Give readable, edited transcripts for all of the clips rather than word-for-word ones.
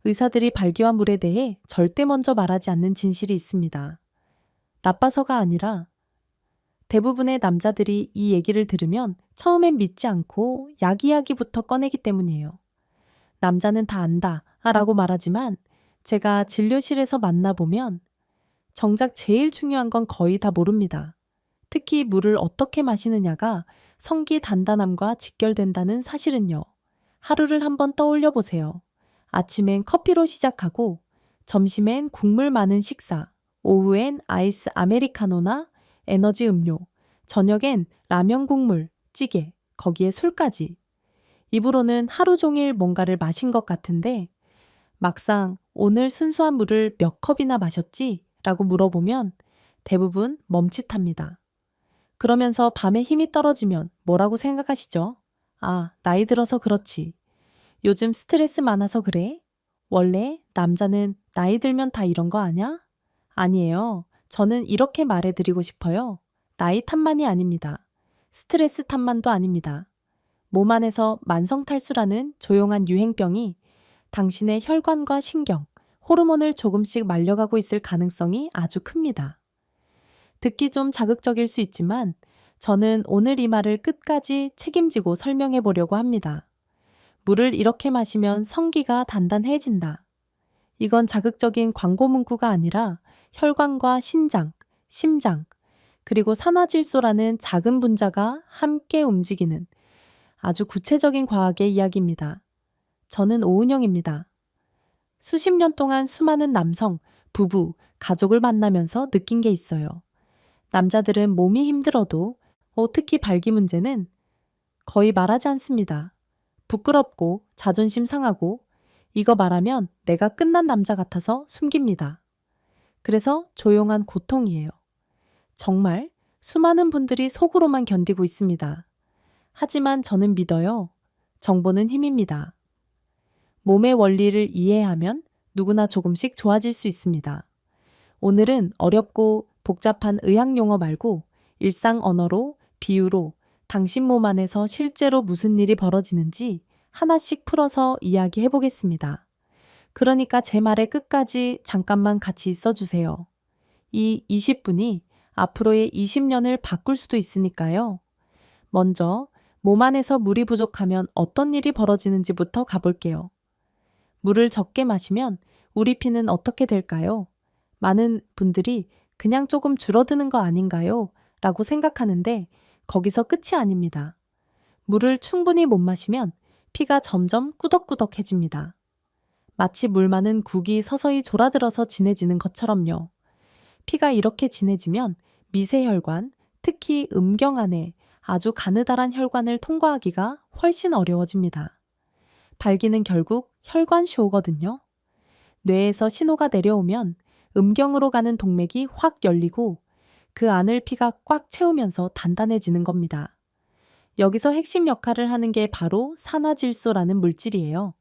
의사들이 발기와 물에 대해 절대 먼저 말하지 않는 진실이 있습니다. 나빠서가 아니라 대부분의 남자들이 이 얘기를 들으면 처음엔 믿지 않고 야기야기부터 꺼내기 때문이에요. 남자는 다 안다 라고 말하지만 제가 진료실에서 만나보면 정작 제일 중요한 건 거의 다 모릅니다. 특히 물을 어떻게 마시느냐가 성기 단단함과 직결된다는 사실은요. 하루를 한번 떠올려 보세요. 아침엔 커피로 시작하고 점심엔 국물 많은 식사, 오후엔 아이스 아메리카노나 에너지 음료, 저녁엔 라면 국물, 찌개, 거기에 술까지. 입으로는 하루 종일 뭔가를 마신 것 같은데 막상 오늘 순수한 물을 몇 컵이나 마셨지? 라고 물어보면 대부분 멈칫합니다. 그러면서 밤에 힘이 떨어지면 뭐라고 생각하시죠? 아, 나이 들어서 그렇지. 요즘 스트레스 많아서 그래? 원래 남자는 나이 들면 다 이런 거 아냐? 아니에요. 저는 이렇게 말해드리고 싶어요. 나이 탓만이 아닙니다. 스트레스 탓만도 아닙니다. 몸 안에서 만성탈수라는 조용한 유행병이 당신의 혈관과 신경, 호르몬을 조금씩 말려가고 있을 가능성이 아주 큽니다. 듣기 좀 자극적일 수 있지만 저는 오늘 이 말을 끝까지 책임지고 설명해 보려고 합니다. 물을 이렇게 마시면 성기가 단단해진다. 이건 자극적인 광고 문구가 아니라 혈관과 신장, 심장, 그리고 산화질소라는 작은 분자가 함께 움직이는 아주 구체적인 과학의 이야기입니다. 저는 오은영입니다. 수십 년 동안 수많은 남성, 부부, 가족을 만나면서 느낀 게 있어요. 남자들은 몸이 힘들어도 특히 발기 문제는 거의 말하지 않습니다. 부끄럽고 자존심 상하고 이거 말하면 내가 끝난 남자 같아서 숨깁니다. 그래서 조용한 고통이에요. 정말 수많은 분들이 속으로만 견디고 있습니다. 하지만 저는 믿어요. 정보는 힘입니다. 몸의 원리를 이해하면 누구나 조금씩 좋아질 수 있습니다. 오늘은 어렵고 복잡한 의학 용어 말고 일상 언어로, 비유로 당신 몸 안에서 실제로 무슨 일이 벌어지는지 하나씩 풀어서 이야기해 보겠습니다. 그러니까 제 말의 끝까지 잠깐만 같이 있어 주세요. 이 20분이 앞으로의 20년을 바꿀 수도 있으니까요. 먼저 몸 안에서 물이 부족하면 어떤 일이 벌어지는지부터 가볼게요. 물을 적게 마시면 우리 피는 어떻게 될까요? 많은 분들이 그냥 조금 줄어드는 거 아닌가요? 라고 생각하는데 거기서 끝이 아닙니다. 물을 충분히 못 마시면 피가 점점 꾸덕꾸덕해집니다. 마치 물 많은 국이 서서히 졸아들어서 진해지는 것처럼요. 피가 이렇게 진해지면 미세혈관, 특히 음경 안에 아주 가느다란 혈관을 통과하기가 훨씬 어려워집니다. 발기는 결국 혈관 쇼거든요. 뇌에서 신호가 내려오면 음경으로 가는 동맥이 확 열리고 그 안을 피가 꽉 채우면서 단단해지는 겁니다. 여기서 핵심 역할을 하는 게 바로 산화질소라는 물질이에요.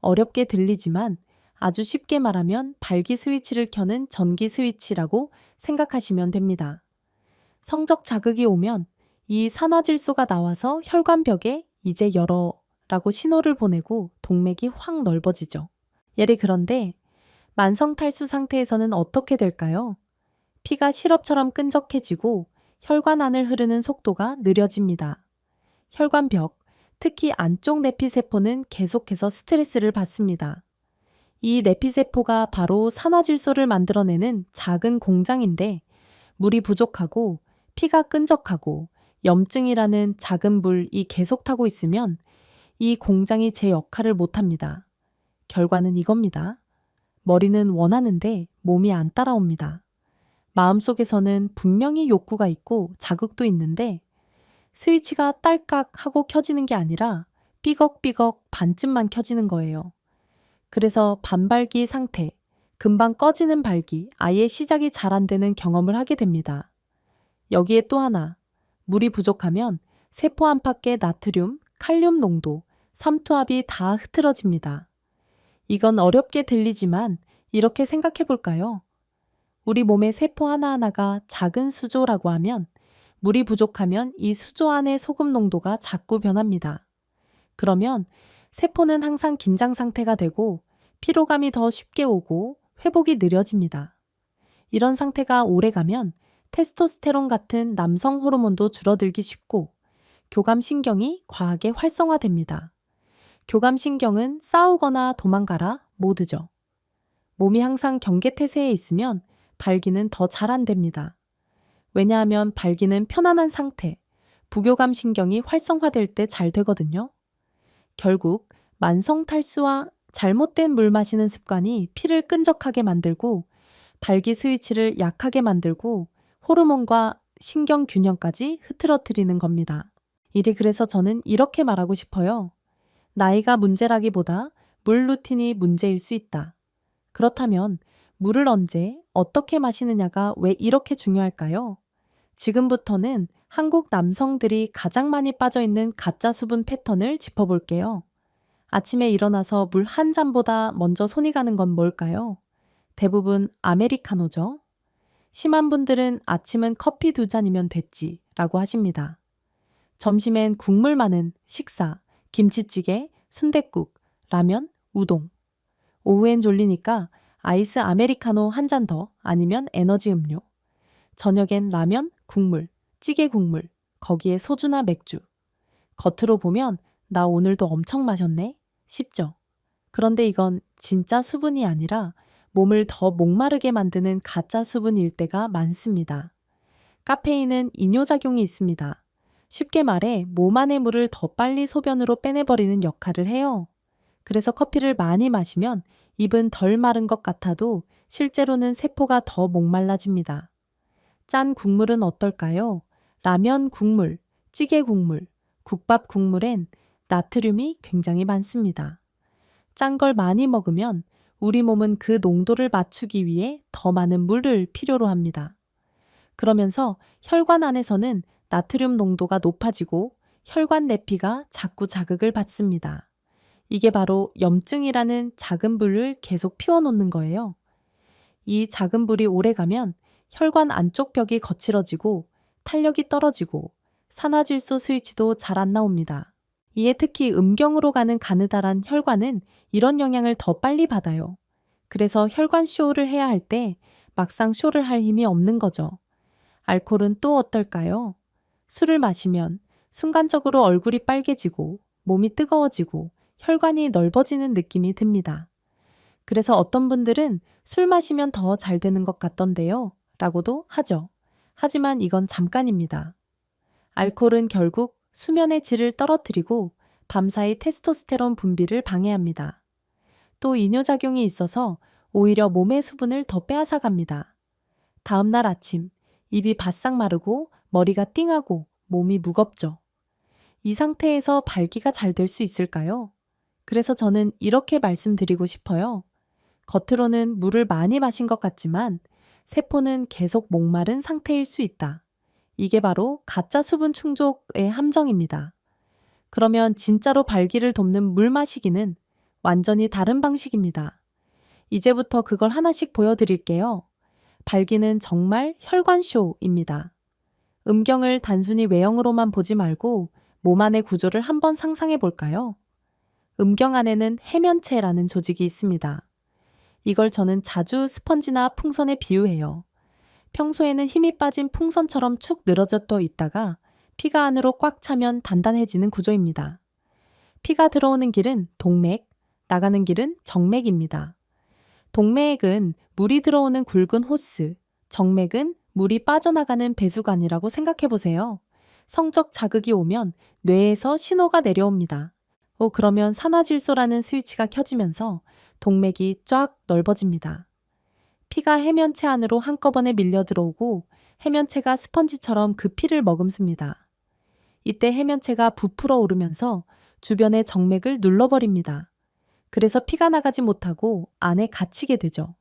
어렵게 들리지만 아주 쉽게 말하면 발기 스위치를 켜는 전기 스위치라고 생각하시면 됩니다. 성적 자극이 오면 이 산화질소가 나와서 혈관벽에 이제 열어 라고 신호를 보내고 동맥이 확 넓어지죠. 예를 그런데 만성탈수 상태에서는 어떻게 될까요? 피가 시럽처럼 끈적해지고 혈관 안을 흐르는 속도가 느려집니다. 혈관벽, 특히 안쪽 내피세포는 계속해서 스트레스를 받습니다. 이 내피세포가 바로 산화질소를 만들어내는 작은 공장인데 물이 부족하고 피가 끈적하고 염증이라는 작은 불이 계속 타고 있으면 이 공장이 제 역할을 못합니다. 결과는 이겁니다. 머리는 원하는데 몸이 안 따라옵니다. 마음속에서는 분명히 욕구가 있고 자극도 있는데 스위치가 딸깍 하고 켜지는 게 아니라 삐걱삐걱 반쯤만 켜지는 거예요. 그래서 반발기 상태, 금방 꺼지는 발기, 아예 시작이 잘 안 되는 경험을 하게 됩니다. 여기에 또 하나, 물이 부족하면 세포 안팎의 나트륨, 칼륨 농도, 삼투압이 다 흐트러집니다. 이건 어렵게 들리지만 이렇게 생각해 볼까요? 우리 몸의 세포 하나하나가 작은 수조라고 하면 물이 부족하면 이 수조 안의 소금 농도가 자꾸 변합니다. 그러면 세포는 항상 긴장 상태가 되고 피로감이 더 쉽게 오고 회복이 느려집니다. 이런 상태가 오래가면 테스토스테론 같은 남성 호르몬도 줄어들기 쉽고 교감신경이 과하게 활성화됩니다. 교감신경은 싸우거나 도망가라 모드죠. 몸이 항상 경계태세에 있으면 발기는 더 잘 안 됩니다. 왜냐하면 발기는 편안한 상태, 부교감 신경이 활성화될 때 잘 되거든요. 결국 만성 탈수와 잘못된 물 마시는 습관이 피를 끈적하게 만들고 발기 스위치를 약하게 만들고 호르몬과 신경 균형까지 흐트러뜨리는 겁니다. 그래서 저는 이렇게 말하고 싶어요. 나이가 문제라기보다 물 루틴이 문제일 수 있다. 그렇다면 물을 언제, 어떻게 마시느냐가 왜 이렇게 중요할까요? 지금부터는 한국 남성들이 가장 많이 빠져 있는 가짜 수분 패턴을 짚어볼게요. 아침에 일어나서 물 한 잔보다 먼저 손이 가는 건 뭘까요? 대부분 아메리카노죠. 심한 분들은 아침은 커피 2잔이면 됐지 라고 하십니다. 점심엔 국물 많은 식사, 김치찌개, 순댓국, 라면, 우동. 오후엔 졸리니까 아이스 아메리카노 한 잔 더 아니면 에너지 음료. 저녁엔 라면, 국물, 찌개 국물, 거기에 소주나 맥주. 겉으로 보면 나 오늘도 엄청 마셨네 싶죠. 그런데 이건 진짜 수분이 아니라 몸을 더 목마르게 만드는 가짜 수분일 때가 많습니다. 카페인은 이뇨작용이 있습니다. 쉽게 말해 몸 안의 물을 더 빨리 소변으로 빼내버리는 역할을 해요. 그래서 커피를 많이 마시면 입은 덜 마른 것 같아도 실제로는 세포가 더 목말라집니다. 짠 국물은 어떨까요? 라면 국물, 찌개 국물, 국밥 국물엔 나트륨이 굉장히 많습니다. 짠 걸 많이 먹으면 우리 몸은 그 농도를 맞추기 위해 더 많은 물을 필요로 합니다. 그러면서 혈관 안에서는 나트륨 농도가 높아지고 혈관 내피가 자꾸 자극을 받습니다. 이게 바로 염증이라는 작은 불을 계속 피워놓는 거예요. 이 작은 불이 오래가면 혈관 안쪽 벽이 거칠어지고 탄력이 떨어지고 산화질소 스위치도 잘 안 나옵니다. 이에 특히 음경으로 가는 가느다란 혈관은 이런 영향을 더 빨리 받아요. 그래서 혈관 쇼를 해야 할 때 막상 쇼를 할 힘이 없는 거죠. 알코올은 또 어떨까요? 술을 마시면 순간적으로 얼굴이 빨개지고 몸이 뜨거워지고 혈관이 넓어지는 느낌이 듭니다. 그래서 어떤 분들은 술 마시면 더 잘 되는 것 같던데요. 라고도 하죠. 하지만 이건 잠깐입니다. 알코올은 결국 수면의 질을 떨어뜨리고 밤사이 테스토스테론 분비를 방해합니다. 또 이뇨작용이 있어서 오히려 몸의 수분을 더 빼앗아 갑니다. 다음날 아침, 입이 바싹 마르고 머리가 띵하고 몸이 무겁죠. 이 상태에서 발기가 잘 될 수 있을까요? 그래서 저는 이렇게 말씀드리고 싶어요. 겉으로는 물을 많이 마신 것 같지만 세포는 계속 목마른 상태일 수 있다. 이게 바로 가짜 수분 충족의 함정입니다. 그러면 진짜로 발기를 돕는 물 마시기는 완전히 다른 방식입니다. 이제부터 그걸 하나씩 보여드릴게요. 발기는 정말 혈관쇼입니다. 음경을 단순히 외형으로만 보지 말고 몸 안의 구조를 한번 상상해 볼까요? 음경 안에는 해면체라는 조직이 있습니다. 이걸 저는 자주 스펀지나 풍선에 비유해요. 평소에는 힘이 빠진 풍선처럼 축 늘어져 있다가 피가 안으로 꽉 차면 단단해지는 구조입니다. 피가 들어오는 길은 동맥, 나가는 길은 정맥입니다. 동맥은 물이 들어오는 굵은 호스, 정맥은 물이 빠져나가는 배수관이라고 생각해 보세요. 성적 자극이 오면 뇌에서 신호가 내려옵니다. 그러면 산화질소라는 스위치가 켜지면서 동맥이 쫙 넓어집니다. 피가 해면체 안으로 한꺼번에 밀려 들어오고 해면체가 스펀지처럼 그 피를 머금습니다. 이때 해면체가 부풀어 오르면서 주변의 정맥을 눌러버립니다. 그래서 피가 나가지 못하고 안에 갇히게 되죠.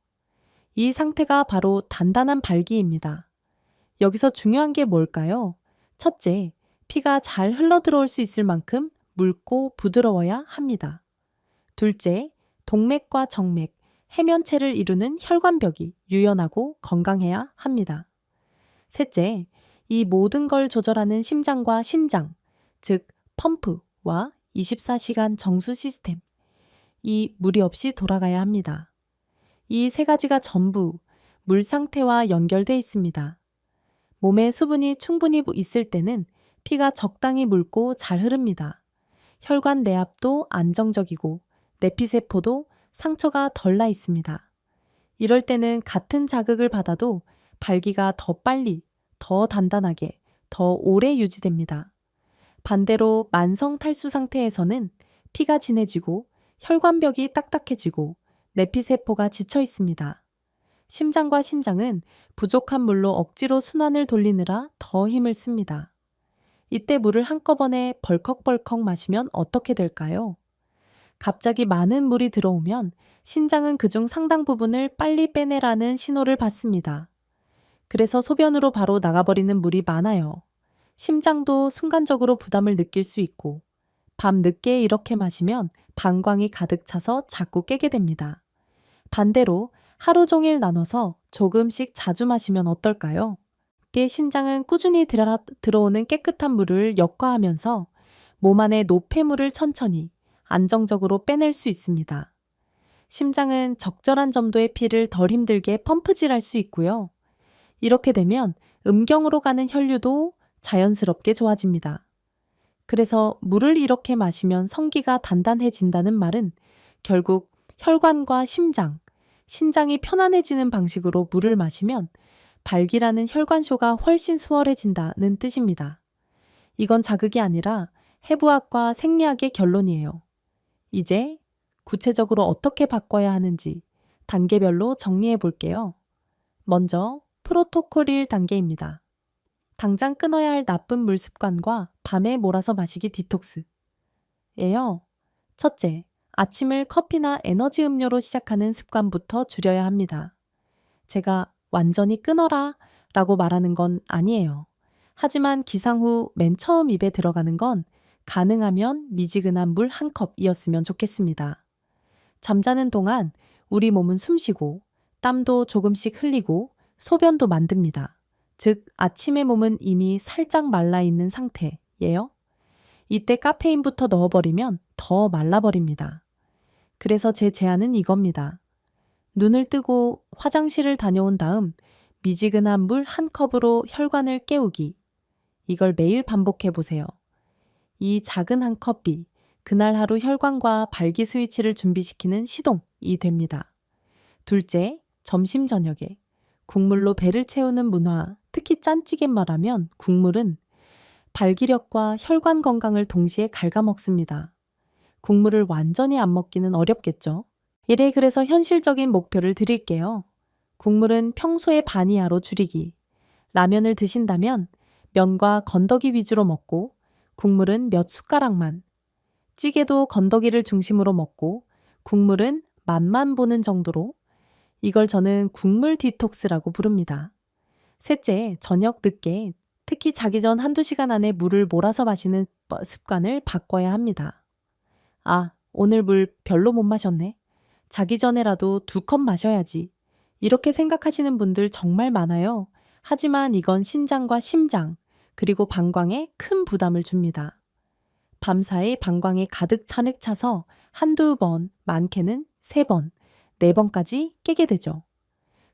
이 상태가 바로 단단한 발기입니다. 여기서 중요한 게 뭘까요? 첫째, 피가 잘 흘러 들어올 수 있을 만큼 묽고 부드러워야 합니다. 둘째, 동맥과 정맥, 해면체를 이루는 혈관벽이 유연하고 건강해야 합니다. 셋째, 이 모든 걸 조절하는 심장과 신장, 즉 펌프와 24시간 정수 시스템, 이 무리 없이 돌아가야 합니다. 이 세 가지가 전부 물 상태와 연결돼 있습니다. 몸에 수분이 충분히 있을 때는 피가 적당히 묽고 잘 흐릅니다. 혈관 내압도 안정적이고 내피세포도 상처가 덜 나 있습니다. 이럴 때는 같은 자극을 받아도 발기가 더 빨리, 더 단단하게, 더 오래 유지됩니다. 반대로 만성 탈수 상태에서는 피가 진해지고 혈관벽이 딱딱해지고 내피세포가 지쳐 있습니다. 심장과 신장은 부족한 물로 억지로 순환을 돌리느라 더 힘을 씁니다. 이때 물을 한꺼번에 벌컥벌컥 마시면 어떻게 될까요? 갑자기 많은 물이 들어오면 신장은 그중 상당 부분을 빨리 빼내라는 신호를 받습니다. 그래서 소변으로 바로 나가버리는 물이 많아요. 심장도 순간적으로 부담을 느낄 수 있고 밤 늦게 이렇게 마시면 방광이 가득 차서 자꾸 깨게 됩니다. 반대로 하루 종일 나눠서 조금씩 자주 마시면 어떨까요? 이때 신장은 꾸준히 들어오는 깨끗한 물을 역화하면서 몸 안의 노폐물을 천천히 안정적으로 빼낼 수 있습니다. 심장은 적절한 점도의 피를 덜 힘들게 펌프질할 수 있고요. 이렇게 되면 음경으로 가는 혈류도 자연스럽게 좋아집니다. 그래서 물을 이렇게 마시면 성기가 단단해진다는 말은 결국 혈관과 심장, 신장이 편안해지는 방식으로 물을 마시면 발기라는 혈관쇼가 훨씬 수월해진다는 뜻입니다. 이건 자극이 아니라 해부학과 생리학의 결론이에요. 이제 구체적으로 어떻게 바꿔야 하는지 단계별로 정리해 볼게요. 먼저 프로토콜 1 단계입니다. 당장 끊어야 할 나쁜 물 습관과 밤에 몰아서 마시기 디톡스예요. 첫째, 아침을 커피나 에너지 음료로 시작하는 습관부터 줄여야 합니다. 제가 완전히 끊어라 라고 말하는 건 아니에요. 하지만 기상 후 맨 처음 입에 들어가는 건 가능하면 미지근한 물 한 컵이었으면 좋겠습니다. 잠자는 동안 우리 몸은 숨쉬고 땀도 조금씩 흘리고 소변도 만듭니다. 즉 아침에 몸은 이미 살짝 말라 있는 상태예요. 이때 카페인부터 넣어버리면 더 말라버립니다. 그래서 제 제안은 이겁니다. 눈을 뜨고 화장실을 다녀온 다음 미지근한 물 한 컵으로 혈관을 깨우기. 이걸 매일 반복해 보세요. 이 작은 한 컵이 그날 하루 혈관과 발기 스위치를 준비시키는 시동이 됩니다. 둘째, 점심 저녁에 국물로 배를 채우는 문화, 특히 짠찌개 말하면 국물은 발기력과 혈관 건강을 동시에 갉아먹습니다. 국물을 완전히 안 먹기는 어렵겠죠. 그래서 현실적인 목표를 드릴게요. 국물은 평소의 반 이하로 줄이기. 라면을 드신다면 면과 건더기 위주로 먹고 국물은 몇 숟가락만. 찌개도 건더기를 중심으로 먹고 국물은 맛만 보는 정도로. 이걸 저는 국물 디톡스라고 부릅니다. 셋째, 저녁 늦게 특히 자기 전 한두 시간 안에 물을 몰아서 마시는 습관을 바꿔야 합니다. 아, 오늘 물 별로 못 마셨네. 자기 전에라도 2컵 마셔야지. 이렇게 생각하시는 분들 정말 많아요. 하지만 이건 신장과 심장, 그리고 방광에 큰 부담을 줍니다. 밤사이 방광이 가득 차서 한두 번, 많게는 3번, 4번까지 깨게 되죠.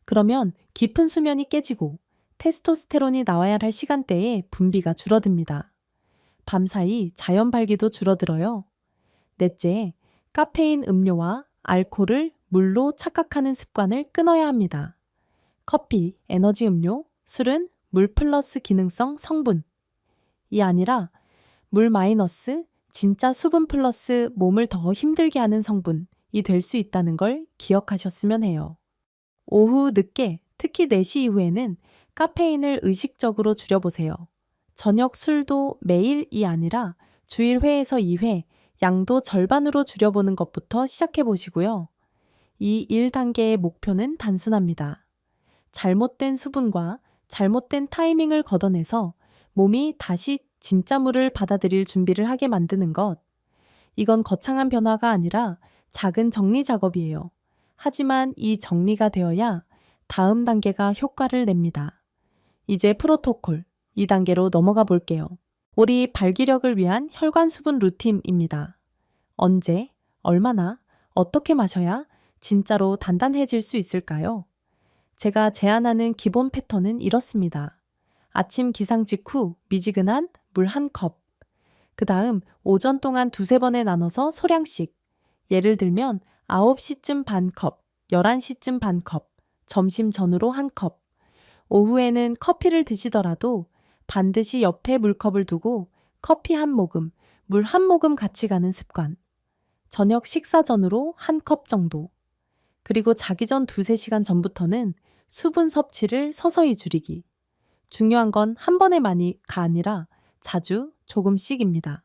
그러면 깊은 수면이 깨지고 테스토스테론이 나와야 할 시간대에 분비가 줄어듭니다. 밤사이 자연 발기도 줄어들어요. 넷째, 카페인 음료와 알코올을 물로 착각하는 습관을 끊어야 합니다. 커피, 에너지 음료, 술은 물 플러스 기능성 성분이 아니라 물 마이너스 진짜 수분 플러스 몸을 더 힘들게 하는 성분이 될 수 있다는 걸 기억하셨으면 해요. 오후 늦게, 특히 4시 이후에는 카페인을 의식적으로 줄여보세요. 저녁 술도 매일이 아니라 주일 회에서 2회, 양도 절반으로 줄여보는 것부터 시작해 보시고요. 이 1단계의 목표는 단순합니다. 잘못된 수분과 잘못된 타이밍을 걷어내서 몸이 다시 진짜 물을 받아들일 준비를 하게 만드는 것. 이건 거창한 변화가 아니라 작은 정리 작업이에요. 하지만 이 정리가 되어야 다음 단계가 효과를 냅니다. 이제 프로토콜 2단계로 넘어가 볼게요. 우리 발기력을 위한 혈관 수분 루틴입니다. 언제, 얼마나, 어떻게 마셔야 진짜로 단단해질 수 있을까요? 제가 제안하는 기본 패턴은 이렇습니다. 아침 기상 직후 미지근한 물 한 컵. 그 다음 오전 동안 두세 번에 나눠서 소량씩. 예를 들면 9시쯤 반 컵, 11시쯤 반 컵, 점심 전후로 한 컵. 오후에는 커피를 드시더라도 반드시 옆에 물컵을 두고 커피 한 모금, 물 한 모금 같이 가는 습관. 저녁 식사 전후로 한 컵 정도. 그리고 자기 전 두세 시간 전부터는 수분 섭취를 서서히 줄이기. 중요한 건 한 번에 많이가 아니라 자주 조금씩입니다.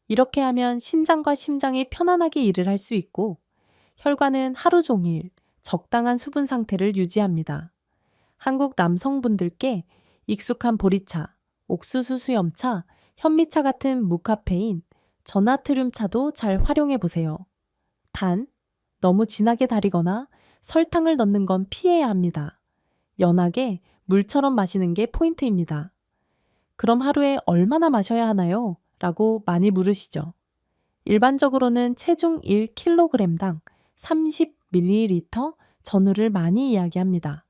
이렇게 하면 신장과 심장이 편안하게 일을 할 수 있고 혈관은 하루 종일 적당한 수분 상태를 유지합니다. 한국 남성분들께 익숙한 보리차, 옥수수 수염차, 현미차 같은 무카페인, 저나트륨 차도 잘 활용해 보세요. 단, 너무 진하게 달이거나 설탕을 넣는 건 피해야 합니다. 연하게 물처럼 마시는 게 포인트입니다. 그럼 하루에 얼마나 마셔야 하나요? 라고 많이 물으시죠. 일반적으로는 체중 1kg당 30ml 전후를 많이 이야기합니다.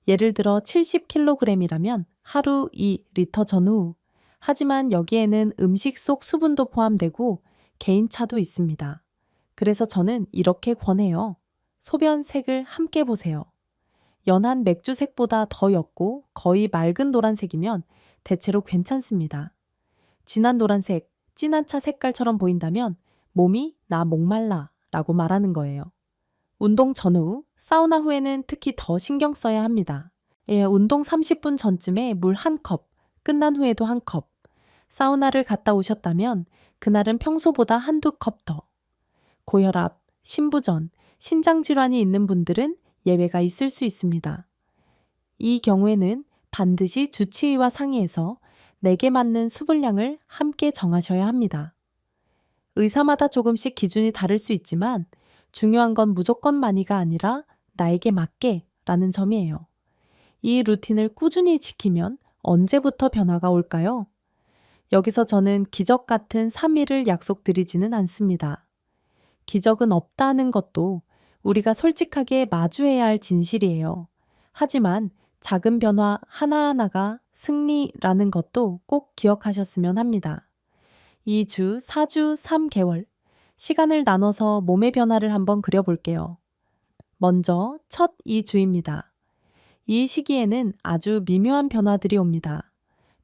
예를 들어 70kg이라면 하루 2리터 전후. 하지만 여기에는 음식 속 수분도 포함되고 개인차도 있습니다. 그래서 저는 이렇게 권해요. 소변 색을 함께 보세요. 연한 맥주색보다 더 옅고 거의 맑은 노란색이면 대체로 괜찮습니다. 진한 노란색, 진한 차 색깔처럼 보인다면 몸이 나 목말라 라고 말하는 거예요. 운동 전후, 사우나 후에는 특히 더 신경 써야 합니다. 운동 30분 전쯤에 물 한 컵, 끝난 후에도 한 컵. 사우나를 갔다 오셨다면 그날은 평소보다 한두 컵 더. 고혈압, 신부전, 신장질환이 있는 분들은 예외가 있을 수 있습니다. 이 경우에는 반드시 주치의와 상의해서 내게 맞는 수분량을 함께 정하셔야 합니다. 의사마다 조금씩 기준이 다를 수 있지만 중요한 건 무조건 많이가 아니라 나에게 맞게 라는 점이에요. 이 루틴을 꾸준히 지키면 언제부터 변화가 올까요? 여기서 저는 기적 같은 3일을 약속드리지는 않습니다. 기적은 없다는 것도 우리가 솔직하게 마주해야 할 진실이에요. 하지만 작은 변화 하나하나가 승리라는 것도 꼭 기억하셨으면 합니다. 2주, 4주, 3개월. 시간을 나눠서 몸의 변화를 한번 그려볼게요. 먼저 첫 2주입니다. 이 시기에는 아주 미묘한 변화들이 옵니다.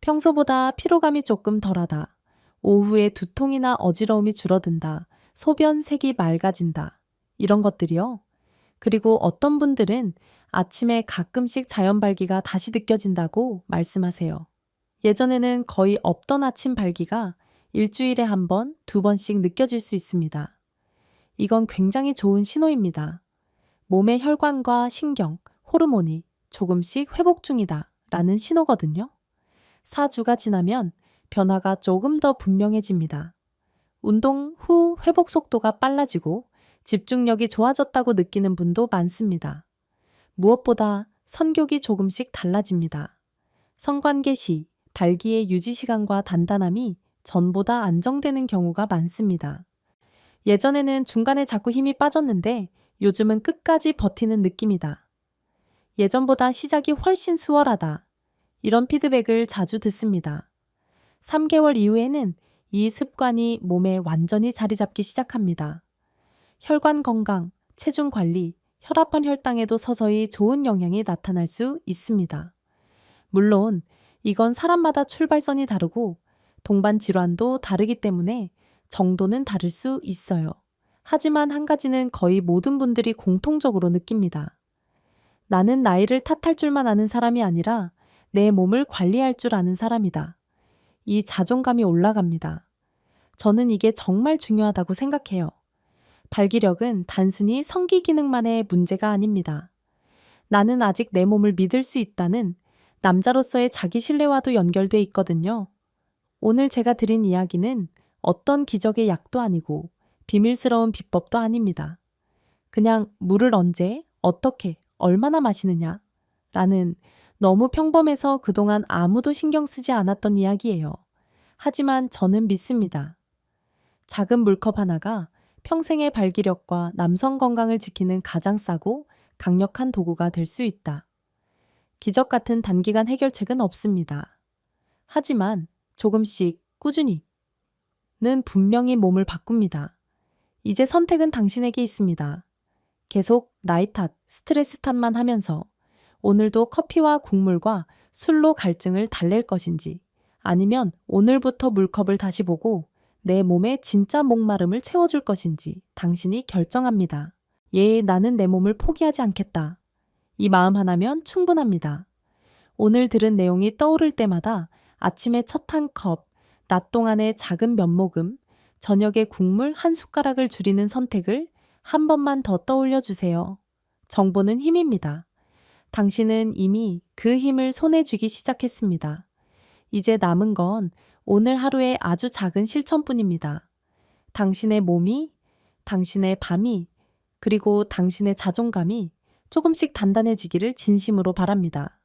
평소보다 피로감이 조금 덜하다. 오후에 두통이나 어지러움이 줄어든다. 소변 색이 맑아진다. 이런 것들이요. 그리고 어떤 분들은 아침에 가끔씩 자연 발기가 다시 느껴진다고 말씀하세요. 예전에는 거의 없던 아침 발기가 일주일에 한 번, 두 번씩 느껴질 수 있습니다. 이건 굉장히 좋은 신호입니다. 몸의 혈관과 신경, 호르몬이 조금씩 회복 중이다 라는 신호거든요. 4주가 지나면 변화가 조금 더 분명해집니다. 운동 후 회복 속도가 빨라지고 집중력이 좋아졌다고 느끼는 분도 많습니다. 무엇보다 선교기 조금씩 달라집니다. 성관계 시 발기의 유지 시간과 단단함이 전보다 안정되는 경우가 많습니다. 예전에는 중간에 자꾸 힘이 빠졌는데 요즘은 끝까지 버티는 느낌이다. 예전보다 시작이 훨씬 수월하다. 이런 피드백을 자주 듣습니다. 3개월 이후에는 이 습관이 몸에 완전히 자리 잡기 시작합니다. 혈관 건강, 체중 관리, 혈압한 혈당에도 서서히 좋은 영향이 나타날 수 있습니다. 물론 이건 사람마다 출발선이 다르고 동반 질환도 다르기 때문에 정도는 다를 수 있어요. 하지만 한 가지는 거의 모든 분들이 공통적으로 느낍니다. 나는 나이를 탓할 줄만 아는 사람이 아니라 내 몸을 관리할 줄 아는 사람이다. 이 자존감이 올라갑니다. 저는 이게 정말 중요하다고 생각해요. 발기력은 단순히 성기 기능만의 문제가 아닙니다. 나는 아직 내 몸을 믿을 수 있다는 남자로서의 자기 신뢰와도 연결돼 있거든요. 오늘 제가 드린 이야기는 어떤 기적의 약도 아니고 비밀스러운 비법도 아닙니다. 그냥 물을 언제, 어떻게, 얼마나 마시느냐 라는 너무 평범해서 그동안 아무도 신경 쓰지 않았던 이야기예요. 하지만 저는 믿습니다. 작은 물컵 하나가 평생의 발기력과 남성 건강을 지키는 가장 싸고 강력한 도구가 될 수 있다. 기적 같은 단기간 해결책은 없습니다. 하지만 조금씩 꾸준히 는 분명히 몸을 바꿉니다. 이제 선택은 당신에게 있습니다. 계속 나이 탓, 스트레스 탓만 하면서 오늘도 커피와 국물과 술로 갈증을 달랠 것인지, 아니면 오늘부터 물컵을 다시 보고 내 몸에 진짜 목마름을 채워줄 것인지 당신이 결정합니다. 예, 나는 내 몸을 포기하지 않겠다. 이 마음 하나면 충분합니다. 오늘 들은 내용이 떠오를 때마다 아침에 첫 한 컵, 낮 동안의 작은 몇 모금, 저녁에 국물 한 숟가락을 줄이는 선택을 한 번만 더 떠올려 주세요. 정보는 힘입니다. 당신은 이미 그 힘을 손에 쥐기 시작했습니다. 이제 남은 건 오늘 하루의 아주 작은 실천뿐입니다. 당신의 몸이, 당신의 밤이, 그리고 당신의 자존감이 조금씩 단단해지기를 진심으로 바랍니다.